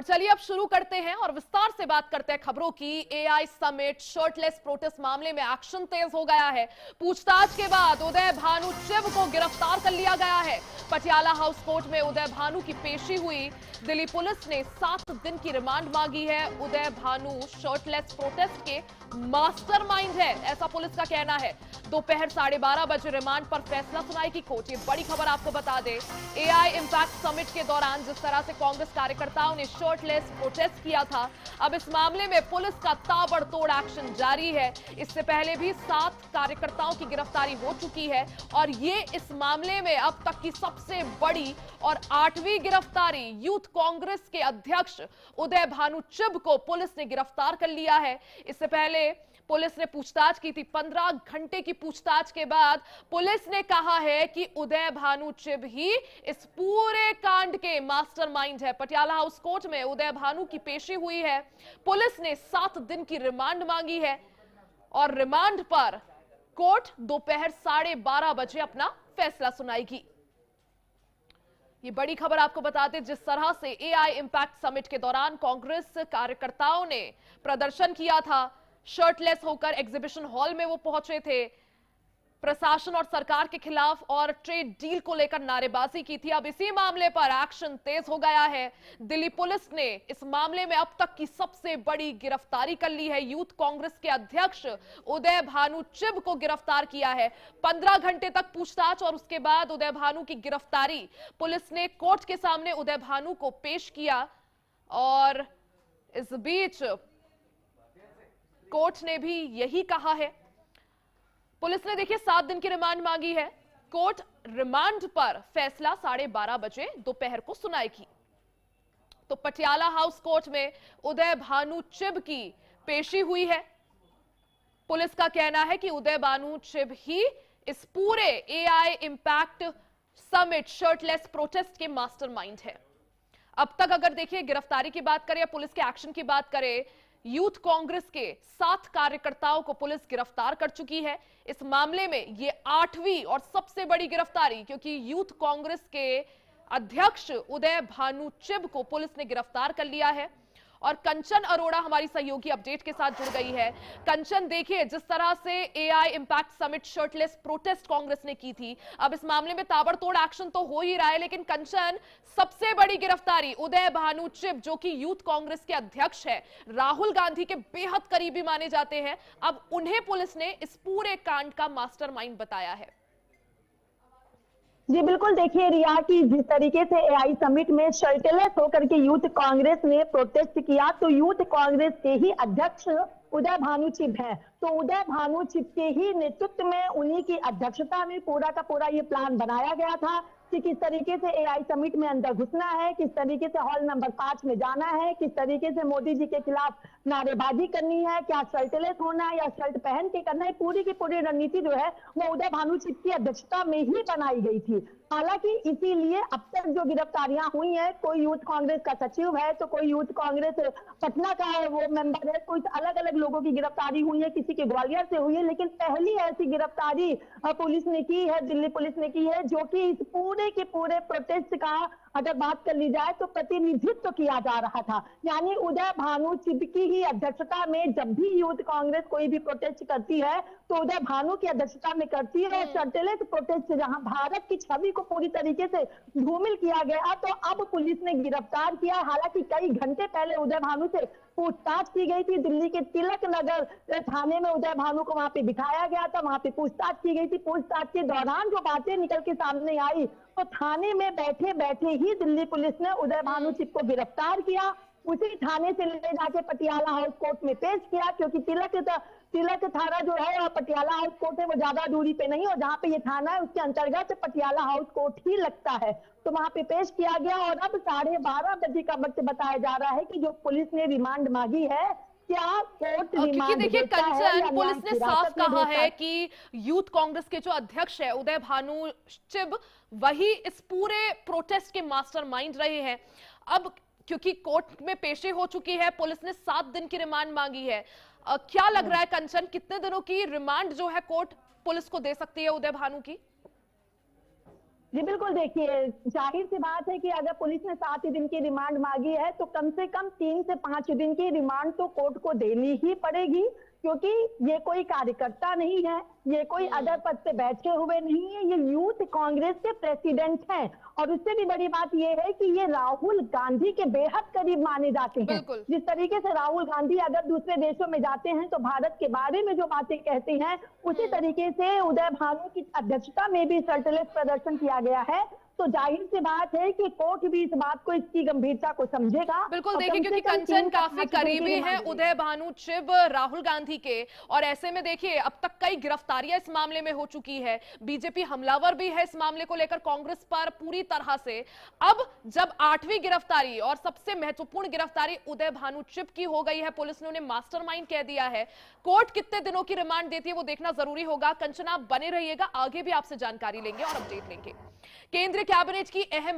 चलिए अब शुरू करते हैं और विस्तार से बात करते हैं खबरों की। एआई समिट शर्टलेस प्रोटेस्ट मामले में एक्शन तेज हो गया है। पूछताछ के बाद उदय भानु चिब को गिरफ्तार कर लिया गया है। पटियाला हाउस कोर्ट में उदय भानु की पेशी हुई। दिल्ली पुलिस ने 7 दिन की रिमांड मांगी है। उदय भानु शर्टलेस प्रोटेस्ट के मास्टरमाइंड है, ऐसा पुलिस का कहना है। दोपहर 12:30 बजे रिमांड पर फैसला सुनाएगी कोर्ट। ये बड़ी खबर आपको बता दें, एआई इंपैक्ट समिट के दौरान जिस तरह से कांग्रेस कार्यकर्ताओं ने शर्टलेस प्रोटेस्ट किया था, अब इस मामले में पुलिस का ताबड़तोड़ एक्शन जारी है। इससे पहले भी 7 कार्यकर्ताओं की गिरफ्तारी हो चुकी है और ये इस मामले में अब तक की सबसे बड़ी और 8वीं गिरफ्तारी। यूथ कांग्रेस के अध्यक्ष उदय भानु चिब को पुलिस ने गिरफ्तार कर लिया है। इससे पहले पुलिस ने पूछताछ की थी। 15 घंटे की पूछताछ के बाद पुलिस ने कहा है कि उदय भानु चिब ही इस पूरे कांड के मास्टरमाइंड है। पटियाला हाउस कोर्ट में उदय भानु की पेशी हुई है। पुलिस ने 7 दिन की रिमांड मांगी है और रिमांड पर कोर्ट दोपहर 12:30 बजे अपना फैसला सुनाएगी। ये बड़ी खबर आपको बताते, जिस तरह से एआई इंपैक्ट समिट के दौरान कांग्रेस कार्यकर्ताओं ने प्रदर्शन किया था, शर्टलेस होकर एग्जीबिशन हॉल में वो पहुंचे थे, प्रशासन और सरकार के खिलाफ और ट्रेड डील को लेकर नारेबाजी की थी। अब इसी मामले पर एक्शन तेज हो गया है। दिल्ली पुलिस ने इस मामले में अब तक की सबसे बड़ी गिरफ्तारी कर ली है। यूथ कांग्रेस के अध्यक्ष उदय भानु चिब को गिरफ्तार किया है। 15 घंटे तक पूछताछ और उसके बाद उदय भानु की गिरफ्तारी। पुलिस ने कोर्ट के सामने उदय भानु को पेश किया और इस बीच कोर्ट ने भी यही कहा है। पुलिस ने देखिए 7 दिन की रिमांड मांगी है। कोर्ट रिमांड पर फैसला 12:30 बजे दोपहर को सुनाएगी। तो पटियाला हाउस कोर्ट में उदय भानु चिब की पेशी हुई है। पुलिस का कहना है कि उदय भानु चिब ही इस पूरे AI impact summit shirtless protest के मास्टरमाइंड है। अब तक अगर देखिए गिरफ्तारी की बात करें या पुलिस के एक्शन की बात करें, यूथ कांग्रेस के 7 कार्यकर्ताओं को पुलिस गिरफ्तार कर चुकी है। इस मामले में ये 8वीं और सबसे बड़ी गिरफ्तारी, क्योंकि यूथ कांग्रेस के अध्यक्ष उदय भानु चिब को पुलिस ने गिरफ्तार कर लिया है। और कंचन अरोड़ा हमारी सहयोगी अपडेट के साथ जुड़ गई है। कंचन, देखिए जिस तरह से AI impact summit shirtless protest Congress ने की थी, अब इस मामले में ताबड़तोड़ एक्शन तो हो ही रहा है, लेकिन कंचन, सबसे बड़ी गिरफ्तारी उदय भानु चिब, जो कि यूथ कांग्रेस के अध्यक्ष है, राहुल गांधी के बेहद करीबी माने जाते हैं, अब उन्हें पुलिस ने इस पूरे कांड का मास्टरमाइंड बताया है। जी बिल्कुल, देखिए रिया की जिस तरीके से एआई समिट में शर्टलेस होकर के यूथ कांग्रेस ने प्रोटेस्ट किया, तो यूथ कांग्रेस के ही अध्यक्ष उदय भानु चिब है। तो उदय भानु चिब के ही नेतृत्व में, उन्हीं की अध्यक्षता में पूरा का पूरा ये प्लान बनाया गया था कि किस तरीके से एआई समिट में अंदर घुसना है, किस तरीके से हॉल नंबर 5 में जाना है, किस तरीके से मोदी जी के खिलाफ नारेबाजी करनी है, क्या शर्टलेस होना है या शर्ट पहन के करना है। पूरी की पूरी रणनीति जो है वो उदय भानु चिब की अध्यक्षता में ही बनाई गई थी। हालांकि इसीलिए अब तक जो गिरफ्तारियां हुई हैं, कोई यूथ कांग्रेस का सचिव है, तो कोई यूथ कांग्रेस पटना का है वो मेंबर है, कोई अलग अलग लोगों की गिरफ्तारी हुई है, किसी के ग्वालियर से हुई है, लेकिन पहली ऐसी गिरफ्तारी पुलिस ने की है, दिल्ली पुलिस ने की है, जो कि इस पूरे के पूरे प्रोटेस्ट का अगर बात कर ली जाए तो प्रतिनिधित्व किया जा रहा था। यानी उदय भानु चिब की ही अध्यक्षता में जब भी यूथ कांग्रेस कोई भी प्रोटेस्ट करती है तो उदय भानु की अध्यक्षता में करती है। शर्टलेस प्रोटेस्ट जहां भारत की छवि को पूरी तरीके से धूमिल किया गया, तो अब पुलिस ने गिरफ्तार किया। हालांकि कई घंटे पहले उदय भानु से पूछताछ की गई थी। दिल्ली के तिलक नगर थाने में उदय भानु को वहां पे बिठाया गया था, वहां पे पूछताछ की गई थी। पूछताछ के दौरान जो बातें निकल के सामने आई, तो थाने में बैठे बैठे ही दिल्ली पुलिस ने उदय भानु चिब को गिरफ्तार किया। उसी थाने से ले जाके पटियाला हाउस कोर्ट में पेश किया, क्योंकि तिलक थाना जो है और पटियाला हाउस कोर्ट है वो ज्यादा दूरी पे नहीं, और जहाँ पे ये थाना है उसके अंतर्गत पटियाला हाउस कोर्ट ही लगता है। तो वहां पे पेश किया गया और अब 12:30 बजे का वक्त बताया जा रहा है कि जो पुलिस ने रिमांड मांगी है, क्या कोर्ट रिमांड देखिए कंचन, पुलिस ने साफ कहा है कि यूथ कांग्रेस के जो अध्यक्ष है उदय भानु चिब, वही इस पूरे प्रोटेस्ट के मास्टरमाइंड रहे हैं। अब क्योंकि कोर्ट में पेशी हो चुकी है, पुलिस ने 7 दिन की रिमांड मांगी है। क्या लग रहा है कंचन, कितने दिनों की रिमांड जो है कोर्ट पुलिस को दे सकती है उदय भानु की? जी बिल्कुल, देखिए जाहिर सी बात है कि अगर पुलिस ने 7 दिन की रिमांड मांगी है तो कम से कम 3 से 5 दिन की रिमांड तो कोर्ट को देनी ही पड़ेगी, क्योंकि ये कोई कार्यकर्ता नहीं है, ये कोई अदर पद पे बैठे हुए नहीं है, ये यूथ कांग्रेस के प्रेसिडेंट हैं। और उससे भी बड़ी बात ये है कि ये राहुल गांधी के बेहद करीब माने जाते हैं। बिल्कुल। जिस तरीके से राहुल गांधी अगर दूसरे देशों में जाते हैं तो भारत के बारे में जो बातें कहते हैं, उसी तरीके से उदय भानु की अध्यक्षता में भी शर्टलेस प्रदर्शन किया गया है। तो जाहिर सी बात है कि कोर्ट भी इस बात को, इसकी गंभीरता को समझेगा। बिल्कुल, और देखिए कम से क्योंकि कम कंचन 3 से काफी 5 दिन की करीबी हैं रिमांड उदय भानु चिब राहुल गांधी के, और ऐसे में देखिए अब तक कई गिरफ्तारियां इस मामले में हो चुकी है। बीजेपी हमलावर भी है इस मामले को लेकर कांग्रेस पर पूरी तरह से। अब जब 8वीं गिरफ्तारी और सबसे महत्वपूर्ण गिरफ्तारी उदय भानु चिब की हो गई है, पुलिस ने उन्हें मास्टरमाइंड कह दिया है। कोर्ट कितने दिनों की रिमांड देती है वो देखना जरूरी होगा। कंचना, आप बने रहिएगा, आगे भी आपसे जानकारी लेंगे और अपडेट लेंगे। केंद्रीय कैबिनेट की अहम